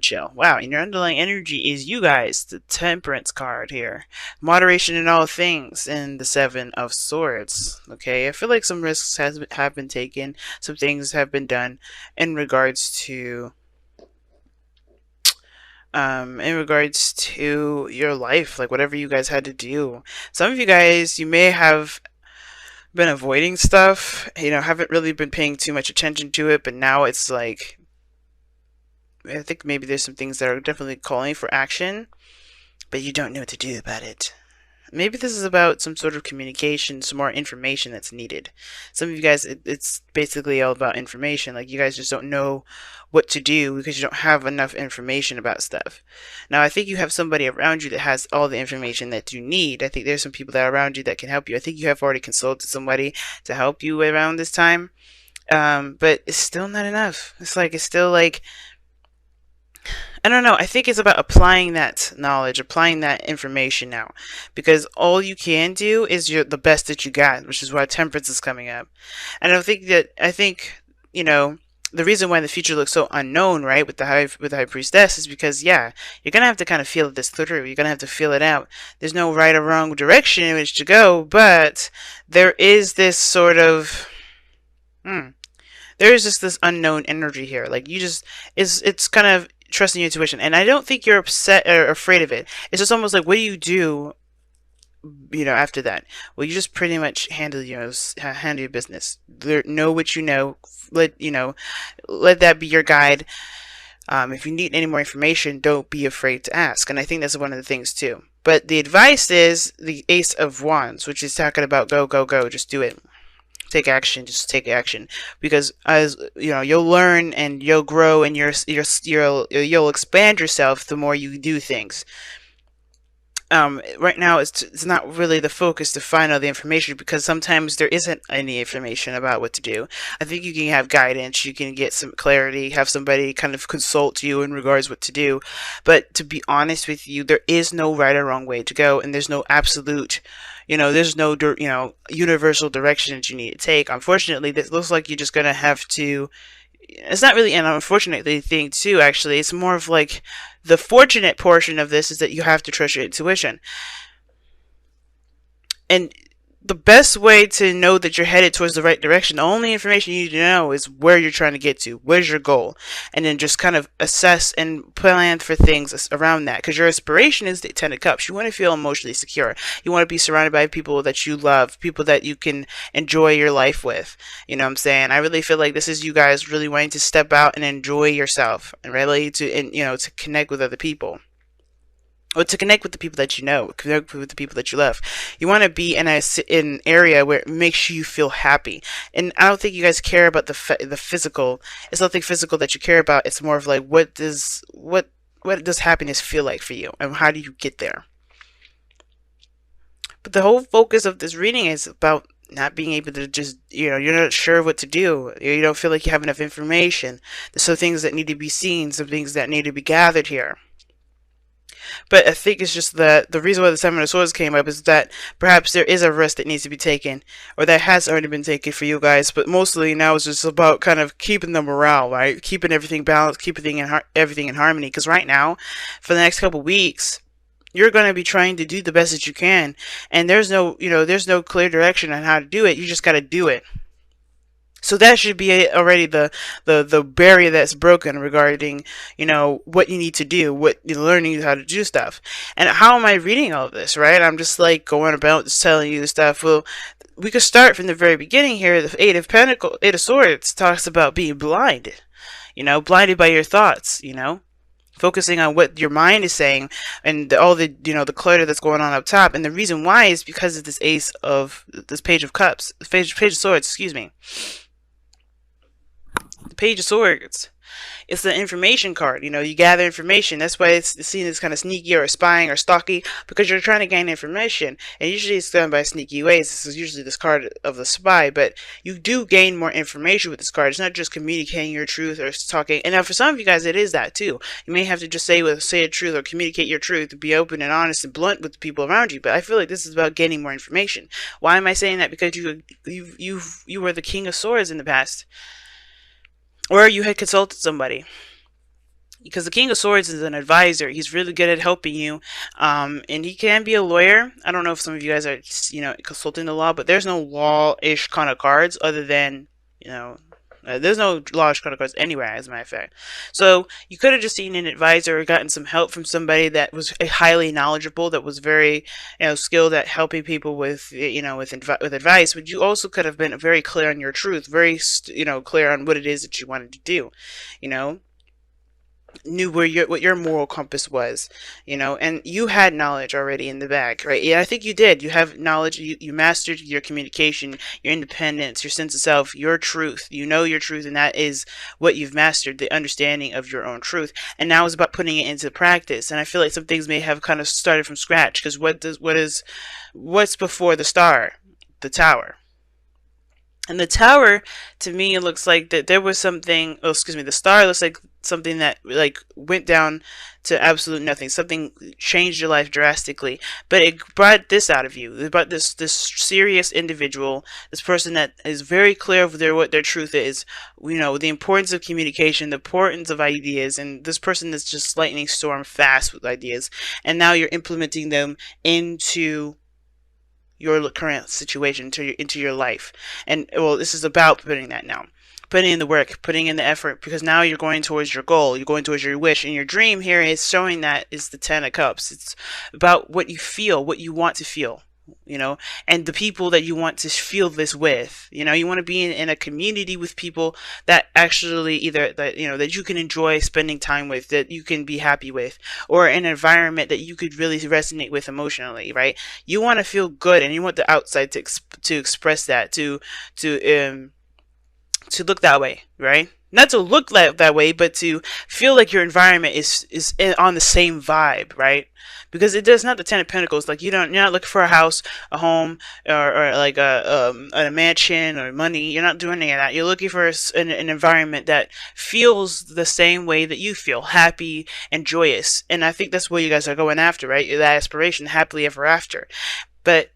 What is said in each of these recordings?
chill. Wow, and your underlying energy is you guys, the Temperance card here. Moderation in all things, and the Seven of Swords. Okay, I feel like some risks have been taken, some things have been done in regards to your life, like whatever you guys had to do. Some of you guys, you may have been avoiding stuff, haven't really been paying too much attention to it, but now it's like, I think maybe there's some things that are definitely calling for action, but you don't know what to do about it. Maybe this is about some sort of communication, some more information that's needed. Some of you guys, it's basically all about information. Like, you guys just don't know what to do because you don't have enough information about stuff. Now, I think you have somebody around you that has all the information that you need. I think there's some people that are around you that can help you. I think you have already consulted somebody to help you around this time. But it's still not enough. It's still like, I don't know. I think it's about applying that knowledge, applying that information now, because all you can do is the best that you got, which is why temperance is coming up. And I think the reason why the future looks so unknown, right, with the high priestess, is because you're gonna have to kind of feel this through. You're gonna have to feel it out. There's no right or wrong direction in which to go, but there is this sort of there is just this unknown energy here. Like, it's kind of trusting your intuition, and I don't think you're upset or afraid of it. It's just almost like, what do you do, after that? Well, you just pretty much handle your business. Know what you know. Let that be your guide. If you need any more information, don't be afraid to ask. And I think that's one of the things too. But the advice is the Ace of Wands, which is talking about go, go, go. Just do it. Take action. Just take action, because as you'll learn and you'll grow, and you'll expand yourself the more you do things. Right now it's not really the focus to find all the information, because sometimes there isn't any information about what to do. I think you can have guidance, you can get some clarity, have somebody kind of consult you in regards what to do. But to be honest with you, there is no right or wrong way to go, and there's no absolute, there's no universal direction that you need to take. Unfortunately, this looks like you're just gonna have to. It's not really an unfortunate thing too, actually. It's more of like, the fortunate portion of this is that you have to trust your intuition. And the best way to know that you're headed towards the right direction, the only information you need to know is where you're trying to get to. Where's your goal? And then just kind of assess and plan for things around that. Because your aspiration is the Ten of Cups. You want to feel emotionally secure. You want to be surrounded by people that you love, people that you can enjoy your life with. You know what I'm saying? I really feel like this is you guys really wanting to step out and enjoy yourself, and really to connect with other people. Or to connect with the people that you know, connect with the people that you love. You want to be in an area where it makes you feel happy. And I don't think you guys care about the physical. It's nothing physical that you care about. It's more of like, what does happiness feel like for you, and how do you get there? But the whole focus of this reading is about not being able to just, you're not sure what to do. You don't feel like you have enough information. There's some things that need to be seen, some things that need to be gathered here. But I think it's just that the reason why the Seven of Swords came up is that perhaps there is a risk that needs to be taken, or that has already been taken for you guys. But mostly now it's just about kind of keeping the morale, right? Keeping everything balanced, keeping everything in harmony. Because right now, for the next couple weeks, you're going to be trying to do the best that you can, and there's no clear direction on how to do it. You just got to do it. So that should be already the barrier that's broken regarding, what you need to do, what you're learning how to do stuff. And how am I reading all of this, right? I'm just like going about just telling you the stuff. Well, we could start from the very beginning here. The Eight of Swords talks about being blinded, blinded by your thoughts, focusing on what your mind is saying, and all the the clutter that's going on up top. And the reason why is because of this Page of Cups, Page of Swords, excuse me. The Page of Swords. It's the information card. You gather information. That's why it's seen as kind of sneaky or spying or stalky, because you're trying to gain information. And usually it's done by sneaky ways. This is usually this card of the spy, but you do gain more information with this card. It's not just communicating your truth or talking. And now for some of you guys, it is that too. You may have to just say a truth or communicate your truth, to be open and honest and blunt with the people around you. But I feel like this is about gaining more information. Why am I saying that? Because you were the King of Swords in the past. Or you had consulted somebody. because the King of Swords is an advisor. He's really good at helping you, and he can be a lawyer. I don't know if some of you guys are, consulting the law, but there's no law-ish kind of cards other than, there's no law-ish kind of cards anywhere, as a matter of fact. So you could have just seen an advisor or gotten some help from somebody that was highly knowledgeable, that was very, skilled at helping people with, with advice. But you also could have been very clear on your truth, very, clear on what it is that you wanted to do, knew what your moral compass was, and you had knowledge already in the bag, right? Yeah, I think you did. You have knowledge. You mastered your communication, your independence, your sense of self, your truth. You know your truth, and that is what you've mastered, the understanding of your own truth. And now it's about putting it into practice. And I feel like some things may have kind of started from scratch, because what's before the star? The tower. And the tower, to me, it looks like that there was something. Oh, excuse me. The star looks like something that went down to absolute nothing. Something changed your life drastically, but it brought this out of you. It brought this serious individual, this person that is very clear of what their truth is. The importance of communication, the importance of ideas, and this person that's just lightning storm fast with ideas. And now you're implementing them into your current situation, into your life. And well, this is about putting that now, putting in the work, putting in the effort, because now you're going towards your goal, you're going towards your wish. And your dream here is showing that is the 10 of Cups. It's about what you feel, what you want to feel, and the people that you want to feel this with. You want to be in a community with people that actually either that you can enjoy spending time with, that you can be happy with, or an environment that you could really resonate with emotionally, right? You want to feel good, and you want the outside to express that, to look that way, right? Not to look that way, but to feel like your environment is on the same vibe, right? Because it does not the 10 of Pentacles. Like you're not looking for a house, a home, or like a mansion or money. You're not doing any of that. You're looking for an environment that feels the same way that you feel, happy and joyous. And I think that's what you guys are going after, right? That aspiration, happily ever after. But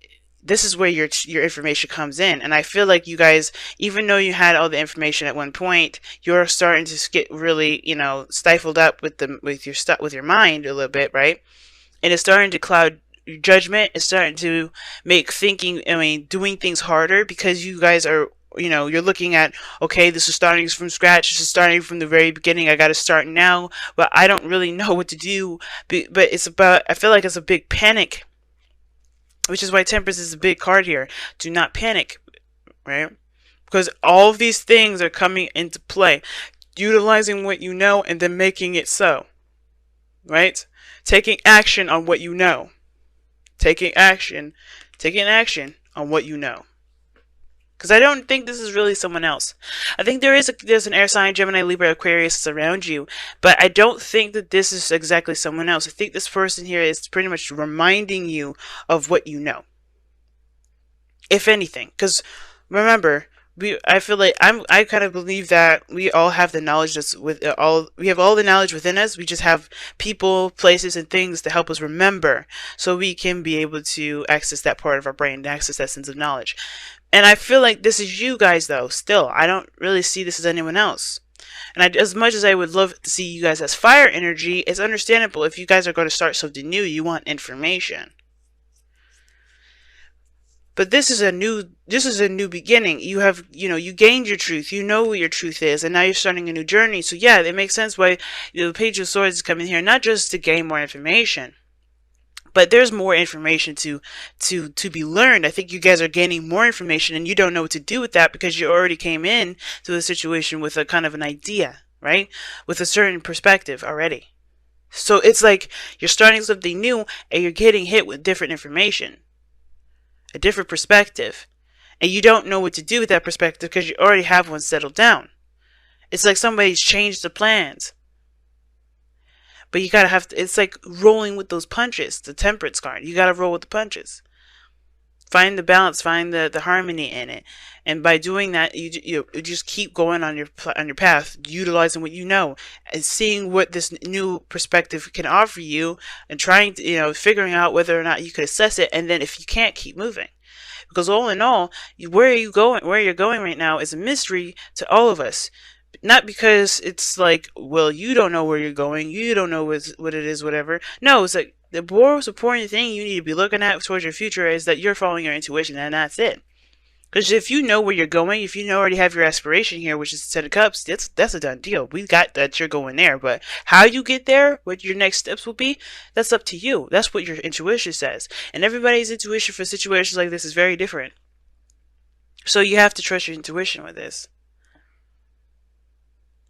this is where your information comes in. And I feel like you guys, even though you had all the information at one point, you're starting to get really, stifled up with your mind a little bit, right? And it's starting to cloud your judgment. It's starting to make doing things harder, because you guys are, you're looking at, okay, this is starting from scratch. This is starting from the very beginning. I got to start now, but I don't really know what to do. But I feel like it's a big panic, which is why Temperance is a big card here. Do not panic, right? Because all of these things are coming into play. Utilizing what you know and then making it so, right? Taking action on what you know. Taking action on what you know. Because I don't think this is really someone else. I think there's an air sign, Gemini, Libra, Aquarius around you, but I don't think that this is exactly someone else. I think this person here is pretty much reminding you of what you know, if anything. Because remember, I feel like I kind of believe that we all have the knowledge we have all the knowledge within us. We just have people, places, and things to help us remember, so we can be able to access that part of our brain, to access that sense of knowledge. And I feel like this is you guys, though. Still, I don't really see this as anyone else. And as much as I would love to see you guys as fire energy, it's understandable. If you guys are going to start something new, you want information. But this is a new beginning. You have, you gained your truth. You know what your truth is, and now you're starting a new journey. So yeah, it makes sense why the Page of Swords is coming here, not just to gain more information, but there's more information to be learned. I think you guys are gaining more information, and you don't know what to do with that, because you already came in to the situation with a kind of an idea, right? With a certain perspective already. So it's like you're starting something new, and you're getting hit with different information, a different perspective, and you don't know what to do with that perspective because you already have one settled down. It's like somebody's changed the plans. But you gotta it's like rolling with those punches, the Temperance card. You gotta roll with the punches. Find the balance, find the harmony in it. And by doing that, you just keep going on your path, utilizing what you know, and seeing what this new perspective can offer you, and trying to, figuring out whether or not you could assess it, and then if you can't, keep moving. Because all in all, where you're going right now is a mystery to all of us. Not because it's like, well, you don't know where you're going, you don't know what it is, whatever. No, it's like the most important thing you need to be looking at towards your future is that you're following your intuition, and that's it. Because if you know where you're going, if you already have your aspiration here, which is the Ten of Cups, that's a done deal. We got that you're going there. But how you get there, what your next steps will be, that's up to you. That's what your intuition says. And everybody's intuition for situations like this is very different. So you have to trust your intuition with this.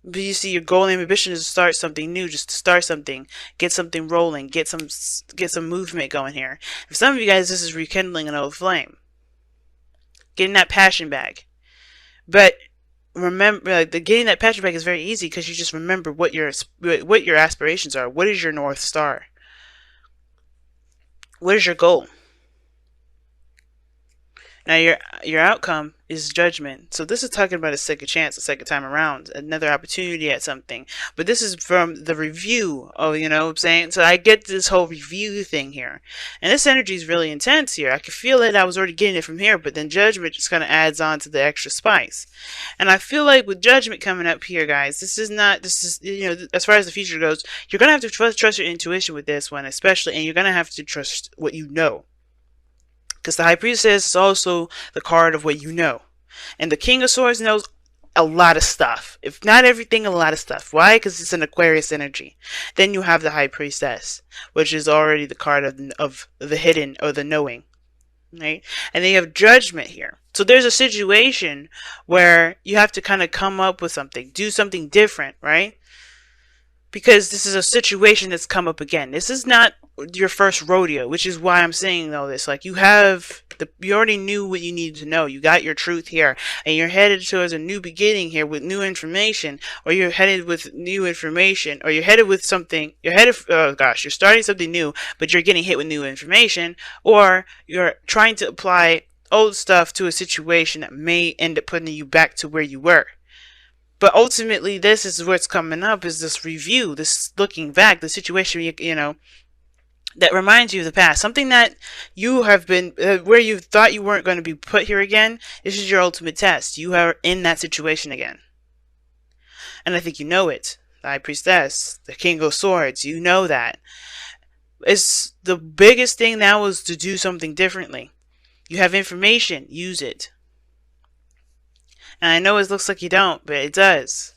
But you see, your goal and ambition is to start something new, just to start something, get something rolling, get some movement going here. For some of you guys, this is rekindling an old flame, getting that passion back. But remember, like, getting that passion back is very easy because you just remember what your aspirations are. What is your North Star? What is your goal? Now your outcome is judgment. So this is talking about a second chance, a second time around, another opportunity at something. But this is from the review of, you know what I'm saying? So I get this whole review thing here. And this energy is really intense here. I could feel it. I was already getting it from here, but then judgment just kind of adds on to the extra spice. And I feel like with judgment coming up here, guys, this is, you know, as far as the future goes, you're going to have to trust your intuition with this one, especially, and you're going to have to trust what you know. Because the High Priestess is also the card of what you know. And the King of Swords knows a lot of stuff. If not everything, a lot of stuff. Why? Because it's an Aquarius energy. Then you have the High Priestess, which is already the card of the hidden or the knowing. Right? And then you have Judgment here. So there's a situation where you have to kind of come up with something. Do something different, right? Because this is a situation that's come up again. This is not your first rodeo, which is why I'm saying all this. Like, you already knew what you needed to know. You got your truth here, and you're headed towards a new beginning here with new information, or you're headed with new information, or you're headed with something. Oh gosh, you're starting something new, but you're getting hit with new information, or you're trying to apply old stuff to a situation that may end up putting you back to where you were. But ultimately, this is what's coming up, is this review, this looking back, the situation, you know, that reminds you of the past. Something that you have been, where you thought you weren't going to be put here again. This is your ultimate test. You are in that situation again. And I think you know it. The High Priestess, the King of Swords, you know that. It's the biggest thing now is to do something differently. You have information, use it. And I know it looks like you don't, but it does.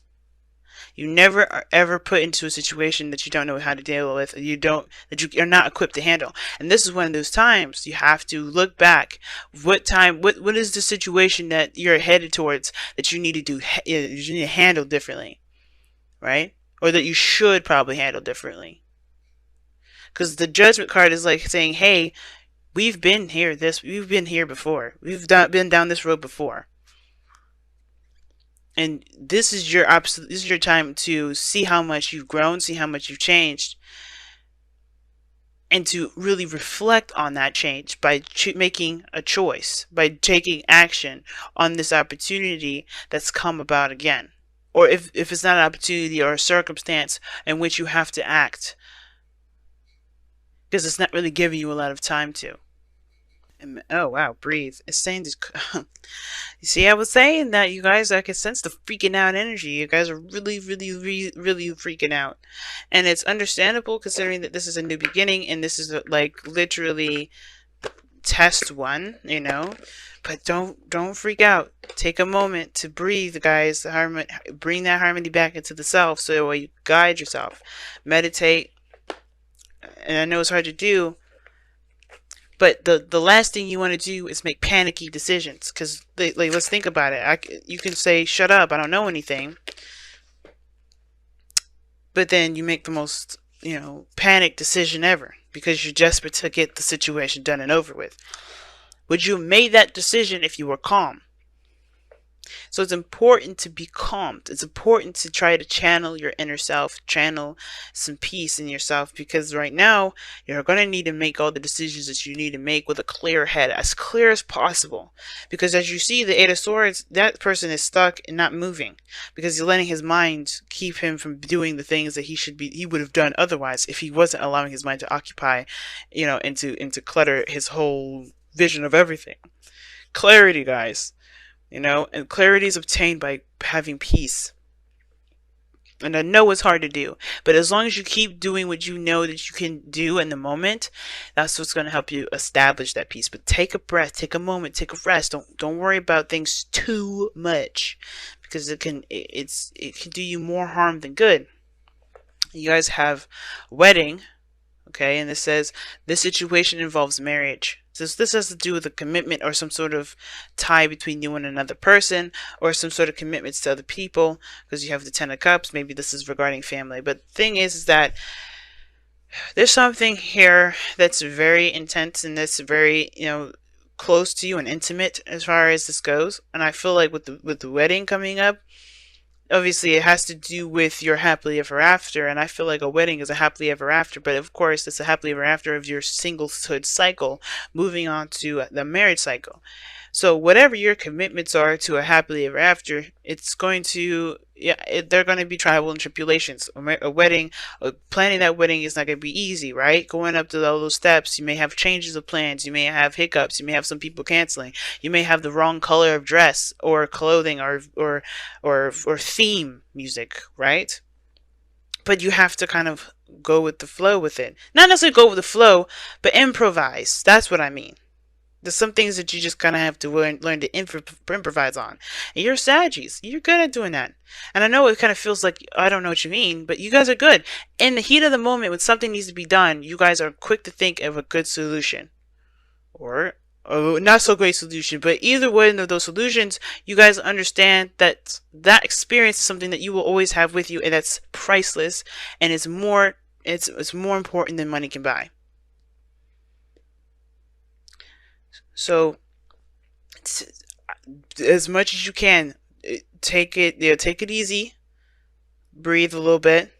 You never are ever put into a situation that you don't know how to deal with, that you are not equipped to handle. And this is one of those times you have to look back. What is the situation that you're headed towards that you need to do, you need to handle differently, right? Or that you should probably handle differently. Because the Judgment card is like saying, hey, we've been here before. We've been down this road before. And this is your time to see how much you've grown, see how much you've changed, and to really reflect on that change by making a choice, by taking action on this opportunity that's come about again. Or if it's not an opportunity or a circumstance in which you have to act, because it's not really giving you a lot of time to. Oh wow, breathe. It's saying this. You see, I was saying that, you guys, I can sense the freaking out energy. You guys are really freaking out. And it's understandable considering that this is a new beginning and this is like literally test one, you know. But don't freak out. Take a moment to breathe, guys. Bring that harmony back into the self so that you guide yourself. Meditate. And I know it's hard to do, but the last thing you want to do is make panicky decisions. Because, like, let's think about it. You can say, shut up, I don't know anything. But then you make the most, you know, panic decision ever. Because you're desperate to get the situation done and over with. Would you have made that decision if you were calm? So it's important to be calm. It's important to try to channel your inner self, channel some peace in yourself, because right now you're going to need to make all the decisions that you need to make with a clear head, as clear as possible. Because as you see, the Eight of Swords, that person is stuck and not moving because he's letting his mind keep him from doing the things that he would have done otherwise if he wasn't allowing his mind to occupy, you know, and to clutter his whole vision of everything. Clarity, guys. You know, and clarity is obtained by having peace. And I know it's hard to do, but as long as you keep doing what you know that you can do in the moment, that's what's going to help you establish that peace. But take a breath, take a moment, take a rest. Don't worry about things too much, because it can do you more harm than good. You guys have a wedding, okay, and this says this situation involves marriage. So this has to do with a commitment or some sort of tie between you and another person, or some sort of commitments to other people, because you have the Ten of Cups. Maybe this is regarding family. But the thing is that there's something here that's very intense and that's very, close to you and intimate as far as this goes. And I feel like with the wedding coming up, obviously it has to do with your happily ever after, and I feel like a wedding is a happily ever after, but of course it's a happily ever after of your singlehood cycle moving on to the marriage cycle. So whatever your commitments are to a happily ever after, it's going to, they're going to be trial and tribulations. A wedding, planning that wedding is not going to be easy, right? Going up to all those steps, you may have changes of plans, you may have hiccups, you may have some people canceling, you may have the wrong color of dress or clothing or theme music, right? But you have to kind of go with the flow with it. Not necessarily go with the flow, but improvise. That's what I mean. There's some things that you just kind of have to learn to improvise on. And you're Saggies. You're good at doing that. And I know it kind of feels like, I don't know what you mean, but you guys are good. In the heat of the moment, when something needs to be done, you guys are quick to think of a good solution. Or a not so great solution. But either one of those solutions, you guys understand that that experience is something that you will always have with you, and that's priceless. And it's more important than money can buy. So, as much as you can, take it easy, breathe a little bit,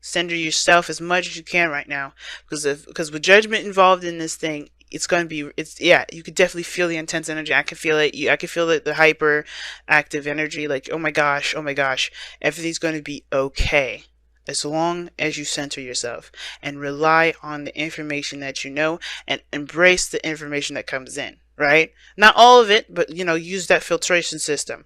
center yourself as much as you can right now, because with judgment involved in this thing, it's going to be, you could definitely feel the intense energy. I can feel it. I can feel the hyper active energy, like, oh my gosh, everything's going to be okay. As long as you center yourself and rely on the information that you know and embrace the information that comes in, right? Not all of it, but use that filtration system.